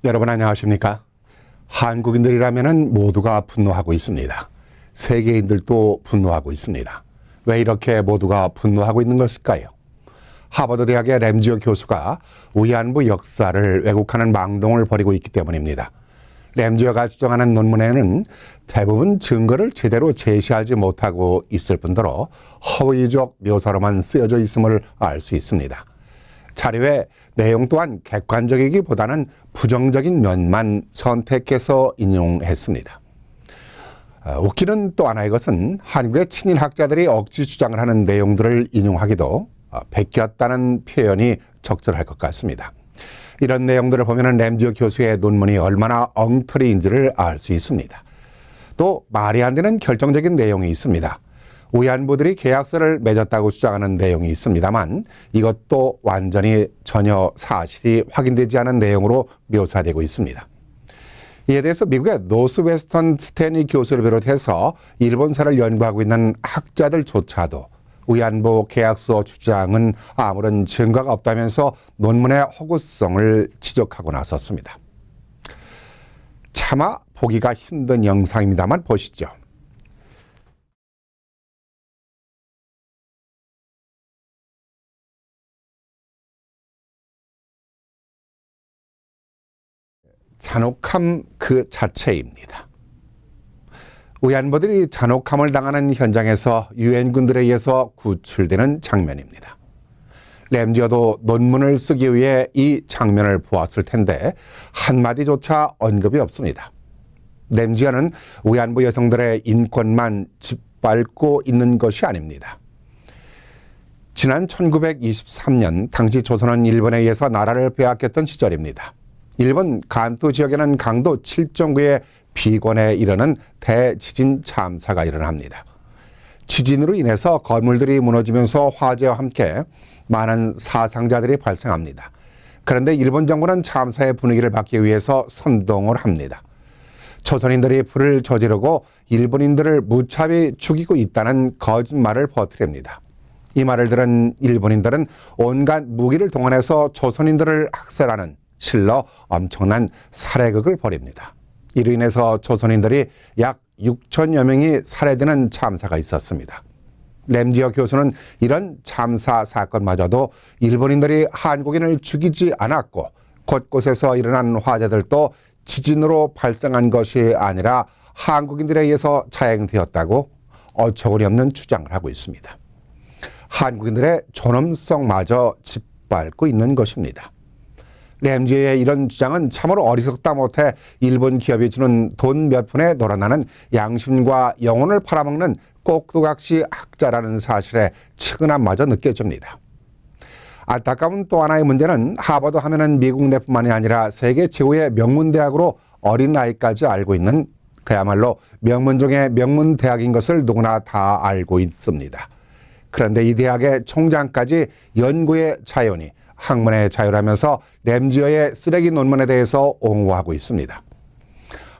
여러분 안녕하십니까? 한국인들이라면 모두가 분노하고 있습니다. 세계인들도 분노하고 있습니다. 왜 이렇게 모두가 분노하고 있는 것일까요? 하버드 대학의 램지오 교수가 위안부 역사를 왜곡하는 망동을 벌이고 있기 때문입니다. 램지오가 주장하는 논문에는 대부분 증거를 제대로 제시하지 못하고 있을 뿐더러 허위적 묘사로만 쓰여져 있음을 알 수 있습니다. 자료의 내용 또한 객관적이기보다는 부정적인 면만 선택해서 인용했습니다. 웃기는 또 하나의 것은 한국의 친일학자들이 억지 주장을 하는 내용들을 인용하기도 베꼈다는 표현이 적절할 것 같습니다. 이런 내용들을 보면 램지오 교수의 논문이 얼마나 엉터리인지를 알 수 있습니다. 또 말이 안 되는 결정적인 내용이 있습니다. 위안부들이 계약서를 맺었다고 주장하는 내용이 있습니다만 이것도 완전히 전혀 사실이 확인되지 않은 내용으로 묘사되고 있습니다. 이에 대해서 미국의 노스웨스턴 스탠리 교수를 비롯해서 일본사를 연구하고 있는 학자들조차도 위안부 계약서 주장은 아무런 증거가 없다면서 논문의 허구성을 지적하고 나섰습니다. 차마 보기가 힘든 영상입니다만 보시죠. 잔혹함 그 자체입니다. 위안부들이 잔혹함을 당하는 현장에서 유엔군들에 의해서 구출되는 장면입니다. 램지오도 논문을 쓰기 위해 이 장면을 보았을 텐데 한마디조차 언급이 없습니다. 램지오는 위안부 여성들의 인권만 짓밟고 있는 것이 아닙니다. 지난 1923년 당시 조선은 일본에 의해서 나라를 빼앗겼던 시절입니다. 일본 간토 지역에는 강도 7.9의 비권에 이르는 대지진 참사가 일어납니다. 지진으로 인해서 건물들이 무너지면서 화재와 함께 많은 사상자들이 발생합니다. 그런데 일본 정부는 참사의 분위기를 받기 위해서 선동을 합니다. 조선인들이 불을 저지르고 일본인들을 무차별히 죽이고 있다는 거짓말을 퍼뜨립니다. 이 말을 들은 일본인들은 온갖 무기를 동원해서 조선인들을 학살하는 실로 엄청난 살해극을 벌입니다. 이로 인해서 조선인들이 약 6천여 명이 살해되는 참사가 있었습니다. 램지오 교수는 이런 참사 사건마저도 일본인들이 한국인을 죽이지 않았고 곳곳에서 일어난 화재들도 지진으로 발생한 것이 아니라 한국인들에 의해서 자행되었다고 어처구니 없는 주장을 하고 있습니다. 한국인들의 존엄성마저 짓밟고 있는 것입니다. 램지오의 이런 주장은 참으로 어리석다 못해 일본 기업이 주는 돈 몇 푼에 놀아나는 양심과 영혼을 팔아먹는 꼭두각시 학자라는 사실에 측은함마저 느껴집니다. 안타까운 또 하나의 문제는 하버드 하면은 미국 내뿐만이 아니라 세계 최고의 명문대학으로 어린 나이까지 알고 있는 그야말로 명문 중의 명문대학인 것을 누구나 다 알고 있습니다. 그런데 이 대학의 총장까지 연구의 자유니 학문의 자유라면서 램지오의 쓰레기 논문에 대해서 옹호하고 있습니다.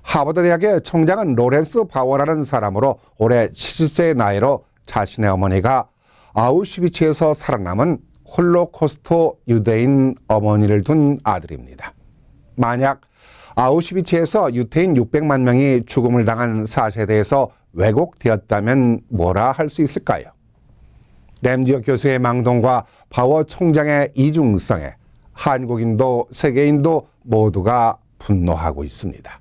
하버드 대학의 총장은 로렌스 바워라는 사람으로 올해 70세의 나이로 자신의 어머니가 아우슈비츠에서 살아남은 홀로코스트 유대인 어머니를 둔 아들입니다. 만약 아우슈비츠에서 유태인 600만 명이 죽음을 당한 사실에 대해서 왜곡되었다면 뭐라 할 수 있을까요? 램지오 교수의 망동과 바워 총장의 이중성에 한국인도 세계인도 모두가 분노하고 있습니다.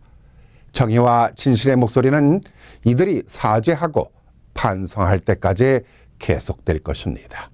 정의와 진실의 목소리는 이들이 사죄하고 반성할 때까지 계속될 것입니다.